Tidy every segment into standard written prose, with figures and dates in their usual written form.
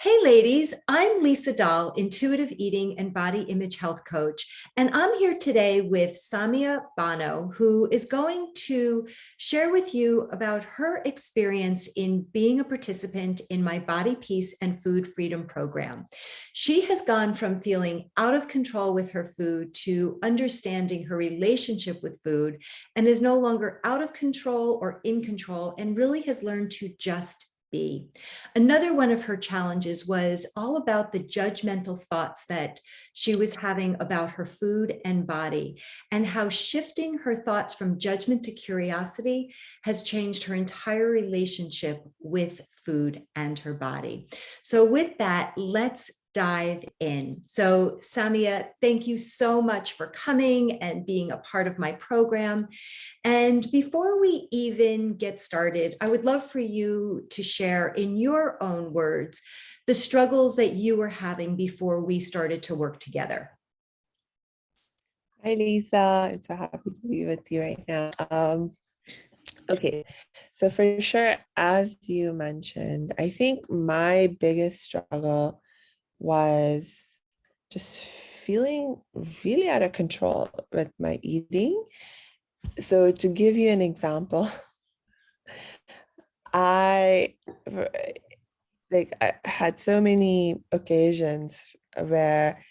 Hey, ladies, I'm Lisa Dahl, intuitive eating and body image health coach. And I'm here today with Samia Bano, who is going to share with you about her experience in being a participant in my Body Peace and Food Freedom program. She has gone from feeling out of control with her food to understanding her relationship with food and is no longer out of control or in control and really has learned to just be. Another one of her challenges was all about the judgmental thoughts that she was having about her food and body, and how shifting her thoughts from judgment to curiosity has changed her entire relationship with food and her body. So with that, let's dive in. So Samia, thank you so much for coming and being a part of my program. And before we even get started, I would love for you to share in your own words the struggles that you were having before we started to work together. Hi, Lisa. I'm so happy to be with you right now. Okay, so for sure, as you mentioned, I think my biggest struggle was just feeling really out of control with my eating. So to give you an example, I had so many occasions where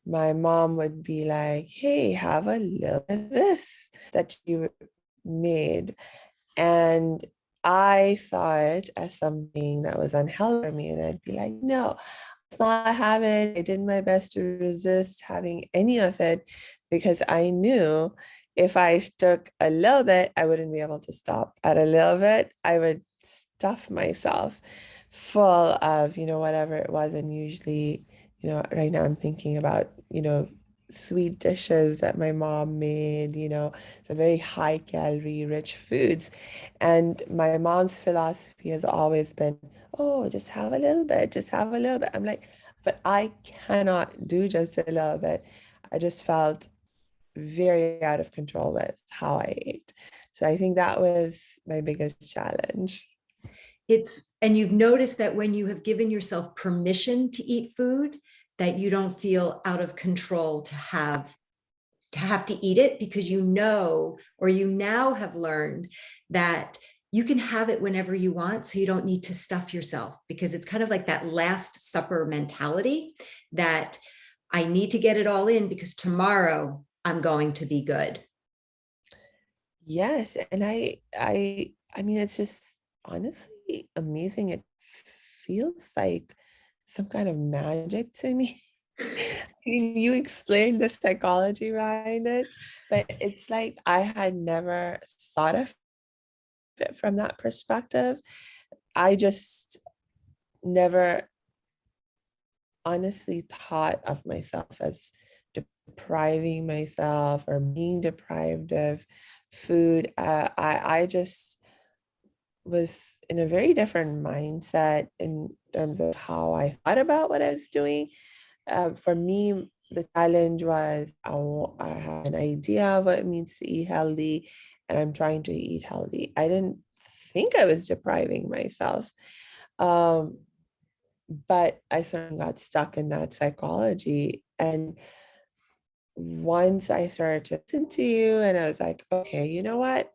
my mom would be like, hey, have a little bit of this that you made. And I saw it as something that was unhealthy for me. And I'd be like, no, it's not a habit. I did my best to resist having any of it because I knew if I took a little bit, I wouldn't be able to stop. At a little bit, I would stuff myself full of, whatever it was. And usually, right now I'm thinking about, sweet dishes that my mom made, the very high calorie rich foods. And my mom's philosophy has always been, oh, just have a little bit, just have a little bit. I'm like, but I cannot do just a little bit. I just felt very out of control with how I ate. So I think that was my biggest challenge. And you've noticed that when you have given yourself permission to eat food, that you don't feel out of control to eat it, because you know, or you now have learned that you can have it whenever you want. So you don't need to stuff yourself, because it's kind of like that Last Supper mentality that I need to get it all in because tomorrow I'm going to be good. Yes, and I mean, it's just honestly amazing. It feels like some kind of magic to me. You explained the psychology behind it, but it's like I had never thought of it from that perspective. I just never honestly thought of myself as depriving myself or being deprived of food. I just was in a very different mindset in terms of how I thought about what I was doing. For me, the challenge was I had an idea of what it means to eat healthy, and I'm trying to eat healthy. I didn't think I was depriving myself. But I certainly got stuck in that psychology. And once I started to listen to you, and I was like, okay, you know what?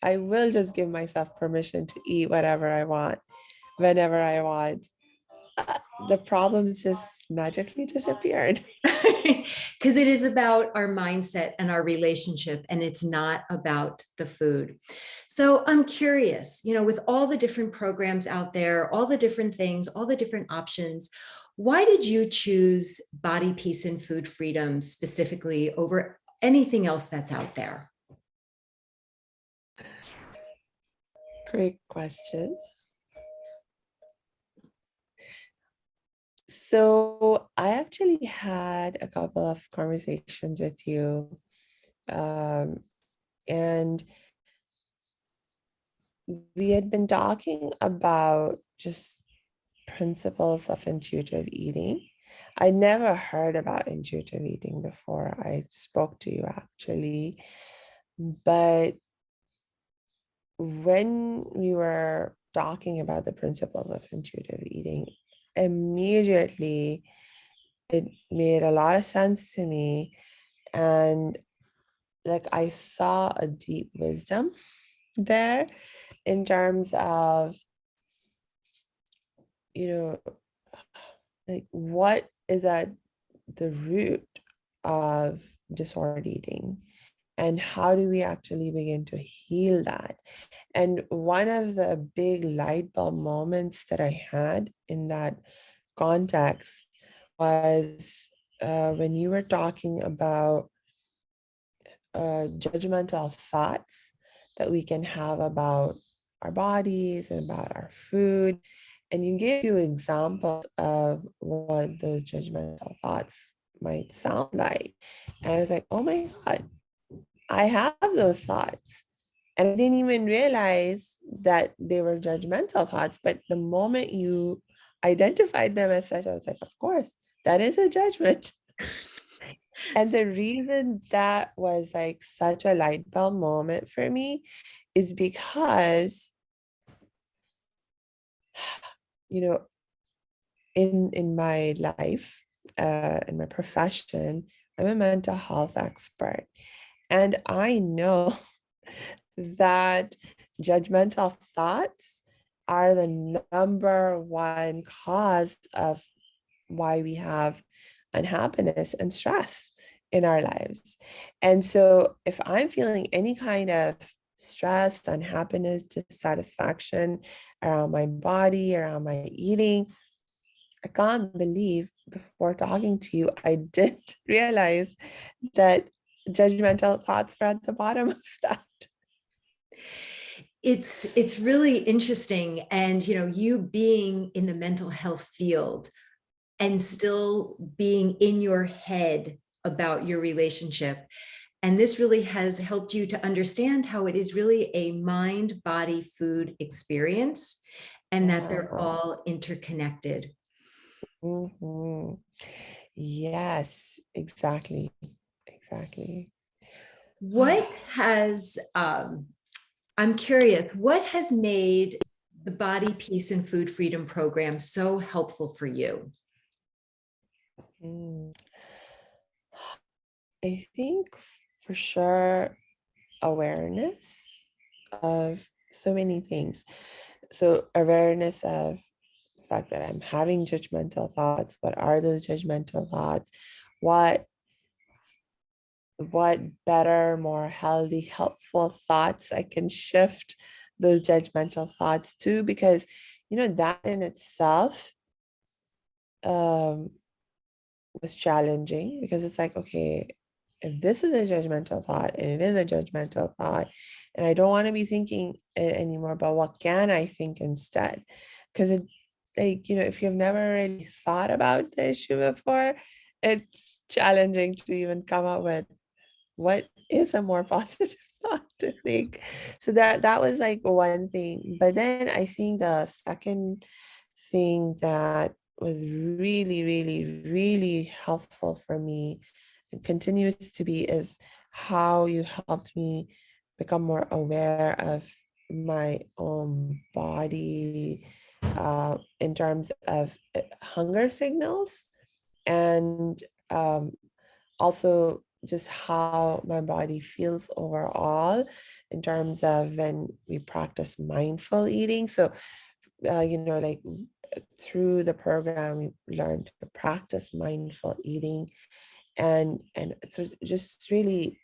I will just give myself permission to eat whatever I want, whenever I want. The problems just magically disappeared. Because it is about our mindset and our relationship, and it's not about the food. So I'm curious, with all the different programs out there, all the different things, all the different options, why did you choose Body Peace and Food Freedom specifically over anything else that's out there? Great question. So I actually had a couple of conversations with you, and we had been talking about just principles of intuitive eating. I never heard about intuitive eating before I spoke to you, actually. But when we were talking about the principles of intuitive eating, immediately it made a lot of sense to me. And like I saw a deep wisdom there in terms of, you know, like what is at the root of disordered eating, and how do we actually begin to heal that? And one of the big light bulb moments that I had in that context was when you were talking about judgmental thoughts that we can have about our bodies and about our food. And you gave you examples of what those judgmental thoughts might sound like. And I was like, oh my God, I have those thoughts. And I didn't even realize that they were judgmental thoughts. But the moment you identified them as such, I was like, of course, that is a judgment. And the reason that was like such a light bulb moment for me is because, you know, in my life, in my profession, I'm a mental health expert. And I know that judgmental thoughts are the number one cause of why we have unhappiness and stress in our lives. And so if I'm feeling any kind of stress, unhappiness, dissatisfaction around my body, around my eating, I can't believe before talking to you, I did realize that judgmental thoughts were at the bottom of that. It's really interesting. And, you being in the mental health field and still being in your head about your relationship. And this really has helped you to understand how it is really a mind, body, food experience, and that they're Yeah. all interconnected. Mhm. Yes, exactly. Exactly. What has, I'm curious, what has made the Body, Peace, and Food Freedom program so helpful for you? Mm. I think for sure awareness of so many things. So awareness of the fact that I'm having judgmental thoughts. What are those judgmental thoughts? What what better, more healthy, helpful thoughts I can shift those judgmental thoughts to? Because that in itself um was challenging, because it's like, okay, if this is a judgmental thought and it is a judgmental thought, and I don't want to be thinking it anymore, but what can I think instead? Because it, like, if you've never really thought about the issue before, it's challenging to even come up with what is a more positive thought to think. So that was like one thing. But then I think the second thing that was really, really, really helpful for me and continues to be is how you helped me become more aware of my own body, in terms of hunger signals, and um, also just how my body feels overall in terms of when we practice mindful eating. So, like through the program, we learned to practice mindful eating, and so just really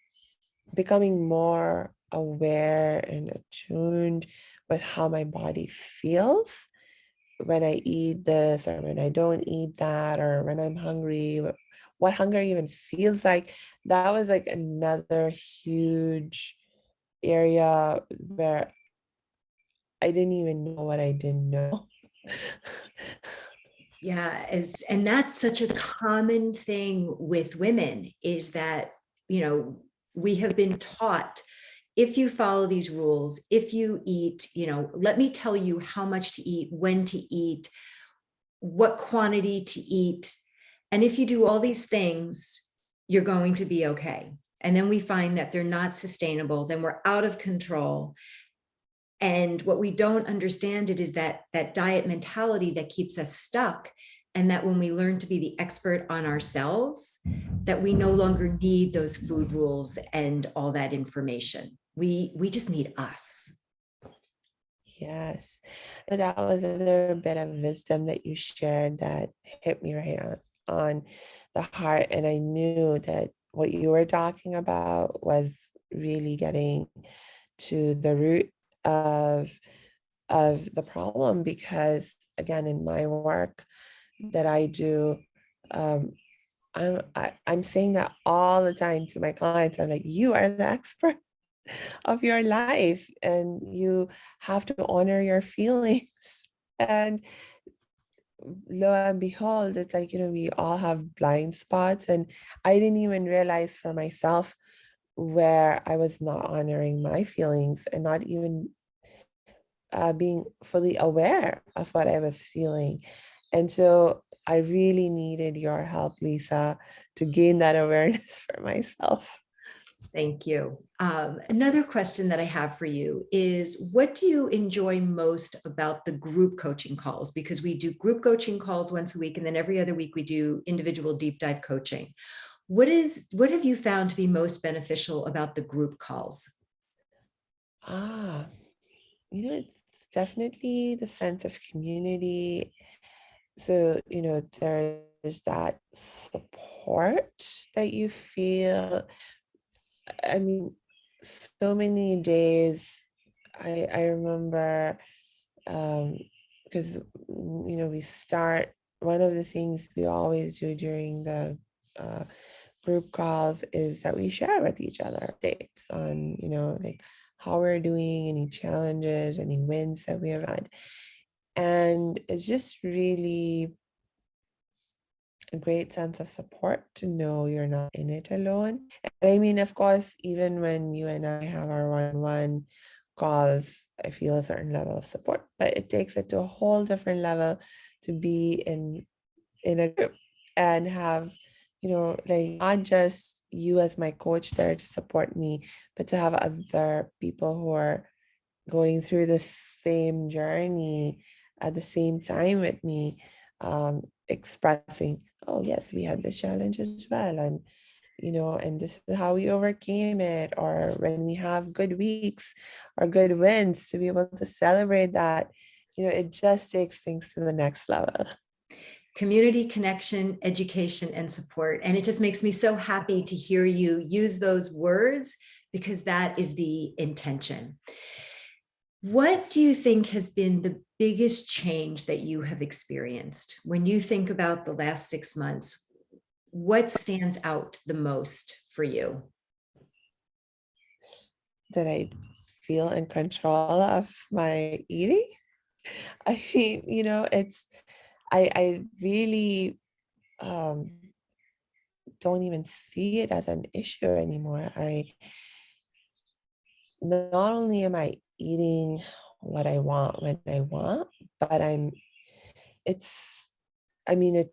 becoming more aware and attuned with how my body feels when I eat this or when I don't eat that, or when I'm hungry, what hunger even feels like. That was like another huge area where I didn't even know what I didn't know. Yeah, and that's such a common thing with women is that, we have been taught, if you follow these rules, if you eat, let me tell you how much to eat, when to eat, what quantity to eat. And if you do all these things, you're going to be okay. And then we find that they're not sustainable, then we're out of control. And what we don't understand it is that diet mentality that keeps us stuck. And that when we learn to be the expert on ourselves, that we no longer need those food rules and all that information. We just need us. Yes. And that was another bit of wisdom that you shared that hit me right on the heart. And I knew that what you were talking about was really getting to the root of the problem, because again, in my work that I do, um, I'm saying that all the time to my clients. I'm like, you are the expert of your life, and you have to honor your feelings. And lo and behold, it's like, we all have blind spots. And I didn't even realize for myself where I was not honoring my feelings and not even being fully aware of what I was feeling. And so I really needed your help, Lisa, to gain that awareness for myself. Thank you. Another question that I have for you is, what do you enjoy most about the group coaching calls? Because we do group coaching calls once a week, and then every other week we do individual deep dive coaching. What have you found to be most beneficial about the group calls? Ah, it's definitely the sense of community. So, there's that support that you feel. I mean, so many days I remember, because we start, one of the things we always do during the group calls is that we share with each other updates on, like how we're doing, any challenges, any wins that we have had. And it's just really a great sense of support to know you're not in it alone. And I mean, of course, even when you and I have our one-on-one calls, I feel a certain level of support, but it takes it to a whole different level to be in a group and have, like not just you as my coach there to support me, but to have other people who are going through the same journey at the same time with me, expressing, oh yes, we had this challenge as well, and and this is how we overcame it, or when we have good weeks or good wins, to be able to celebrate that. It just takes things to the next level. Community connection, education, and support. And it just makes me so happy to hear you use those words, because that is the intention. What do you think has been the biggest change that you have experienced? When you think about the last 6 months, what stands out the most for you? That I feel in control of my eating. I mean, it's, I really don't even see it as an issue anymore. I Not only am I eating what I want when I want, but it's, I mean,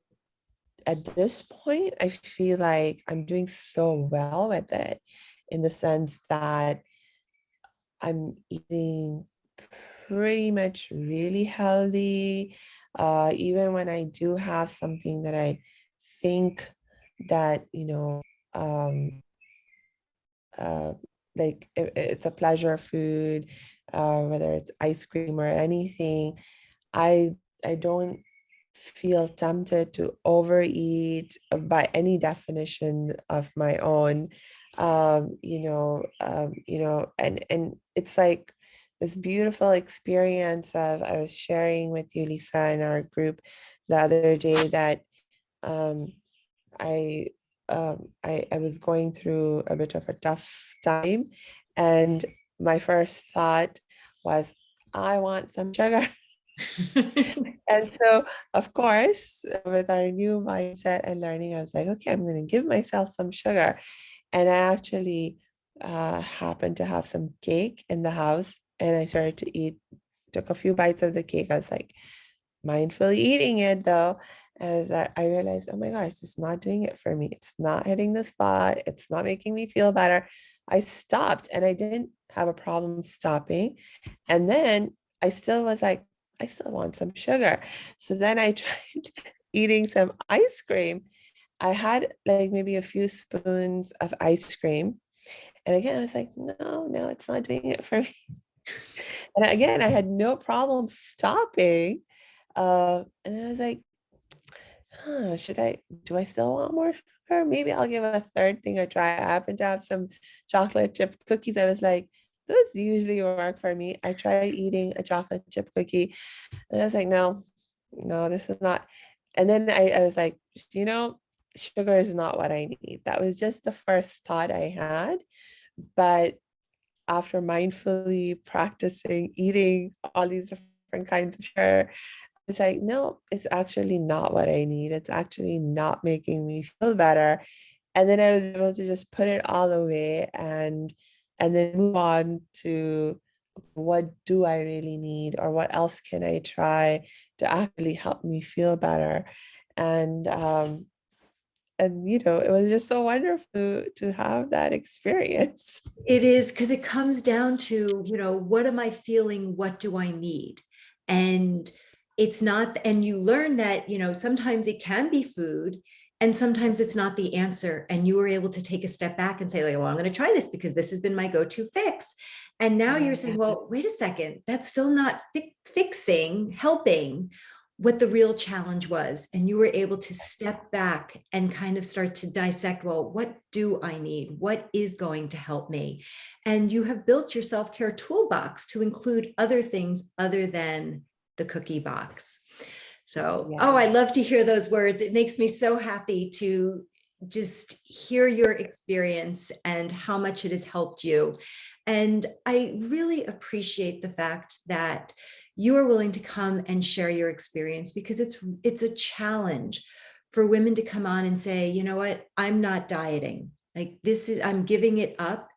at this point, I feel like I'm doing so well with it, in the sense that I'm eating pretty much really healthy. Even when I do have something that I think that, um, uh, like it's a pleasure food, whether it's ice cream or anything, I I don't feel tempted to overeat by any definition of my own. And it's like this beautiful experience of, I was sharing with you, Lisa, in our group the other day, that um, I was going through a bit of a tough time, and my first thought was, I want some sugar. And so, of course, with our new mindset and learning, I was like, okay, I'm going to give myself some sugar. And I actually happened to have some cake in the house, and I started to eat, took a few bites of the cake. I was like, mindfully eating it though. I realized, oh my gosh, this is not doing it for me. It's not hitting the spot. It's not making me feel better. I stopped, and I didn't have a problem stopping. And then I still was like, I still want some sugar. So then I tried eating some ice cream. I had like maybe a few spoons of ice cream. And again, I was like, no, it's not doing it for me. And again, I had no problem stopping. And then I was like, do I still want more sugar? Maybe I'll give a third thing a try. I happen to have some chocolate chip cookies. I was like, those usually work for me. I tried eating a chocolate chip cookie, and I was like, no, this is not. And then I was like, sugar is not what I need. That was just the first thought I had. But after mindfully practicing eating all these different kinds of sugar, it's like, no, it's actually not what I need. It's actually not making me feel better. And then I was able to just put it all away and then move on to what do I really need, or what else can I try to actually help me feel better. And it was just so wonderful to have that experience. It is, because it comes down to, what am I feeling? What do I need? And it's not, and you learn that, sometimes it can be food and sometimes it's not the answer. And you were able to take a step back and say, like, well, I'm going to try this because this has been my go-to fix. And now you're saying, Yeah. well, wait a second, that's still not fixing, helping what the real challenge was. And you were able to step back and kind of start to dissect, well, what do I need? What is going to help me? And you have built your self-care toolbox to include other things other than the cookie box. So, Yeah. oh, I love to hear those words. It makes me so happy to just hear your experience and how much it has helped you. And I really appreciate the fact that you are willing to come and share your experience, because it's a challenge for women to come on and say, you know what, I'm not dieting. Like, I'm giving it up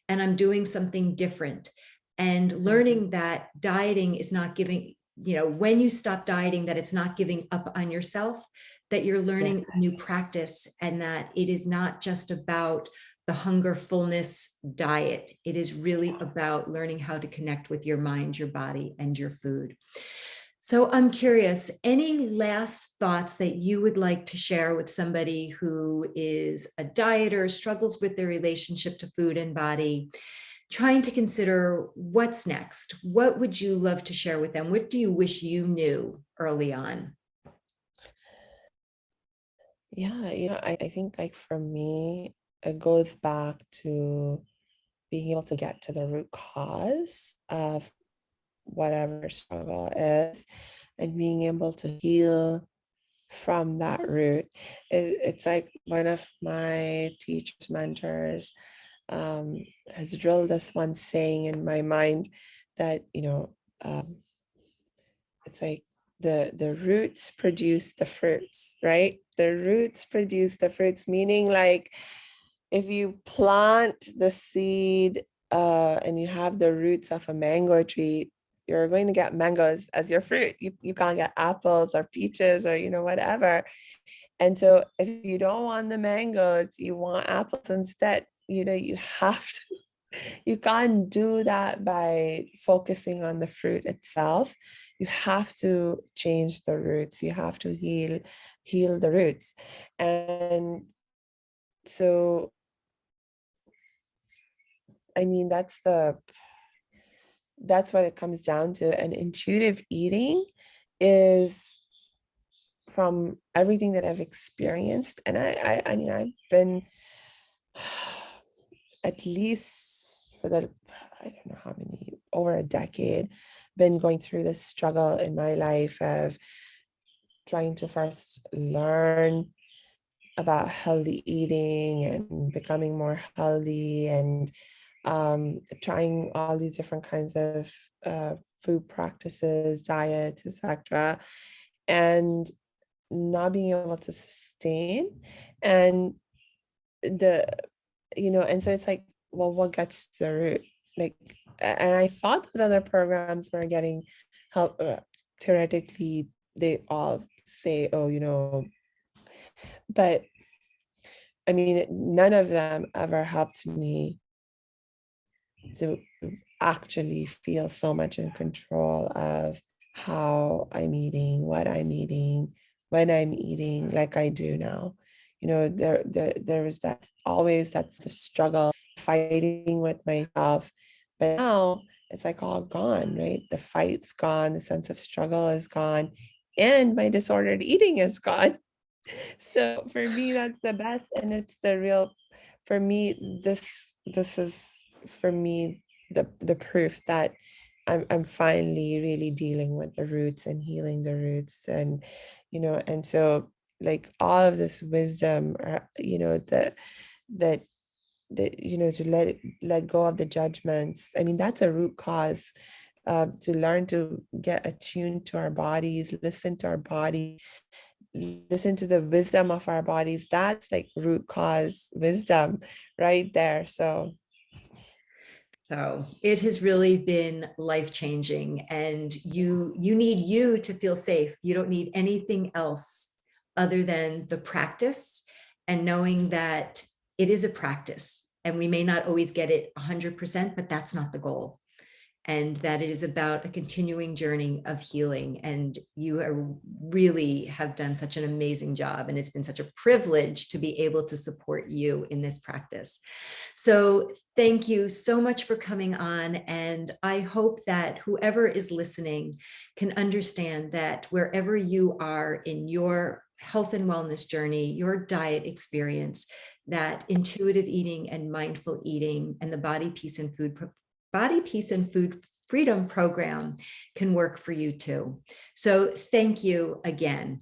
and I'm doing something different. And learning that dieting is not giving, when you stop dieting, that it's not giving up on yourself, that you're Yeah. learning a new practice, and that it is not just about the hunger fullness diet. It is really about learning how to connect with your mind, your body, and your food. So I'm curious, any last thoughts that you would like to share with somebody who is a dieter, struggles with their relationship to food and body, trying to consider what's next? What would you love to share with them? What do you wish you knew early on? Yeah, I think like for me, it goes back to being able to get to the root cause of whatever struggle is, and being able to heal from that root. It's like one of my teachers, mentors, has drilled this one saying in my mind that, it's like the roots produce the fruits, right? The roots produce the fruits, meaning like if you plant the seed and you have the roots of a mango tree, you're going to get mangoes as your fruit. You can't get apples or peaches or whatever. And so if you don't want the mangoes, you want apples instead. You have to, you can't do that by focusing on the fruit itself. You have to change the roots. You have to heal the roots. And so, I mean, that's what it comes down to. And intuitive eating is, from everything that I've experienced, and I mean, I've been at least for the, I don't know how many, over a decade, been going through this struggle in my life of trying to first learn about healthy eating and becoming more healthy, and trying all these different kinds of food practices, diets, etc., and not being able to sustain. And the and so it's like, well, what gets to the root? Like, and I thought those other programs were getting help, theoretically they all say, oh, but I mean, none of them ever helped me to actually feel so much in control of how I'm eating, what I'm eating, when I'm eating, like I do now. There was that always that struggle, fighting with myself. But now it's like all gone, right? The fight's gone, the sense of struggle is gone, and my disordered eating is gone. So for me, that's the best, and it's the real, for me, this is for me the proof that I'm finally really dealing with the roots and healing the roots, and so like all of this wisdom, that to let go of the judgments. I mean, that's a root cause. To learn to get attuned to our bodies, listen to our body, listen to the wisdom of our bodies. That's like root cause wisdom right there. So it has really been life-changing, and you need you to feel safe. You don't need anything else other than the practice and knowing that it is a practice and we may not always get it 100%, but that's not the goal. And that it is about a continuing journey of healing. And you are really have done such an amazing job. And it's been such a privilege to be able to support you in this practice. So thank you so much for coming on. And I hope that whoever is listening can understand that wherever you are in your health and wellness journey, your diet experience, that intuitive eating and mindful eating and the Body, Peace, and Food Freedom program can work for you too. So thank you again.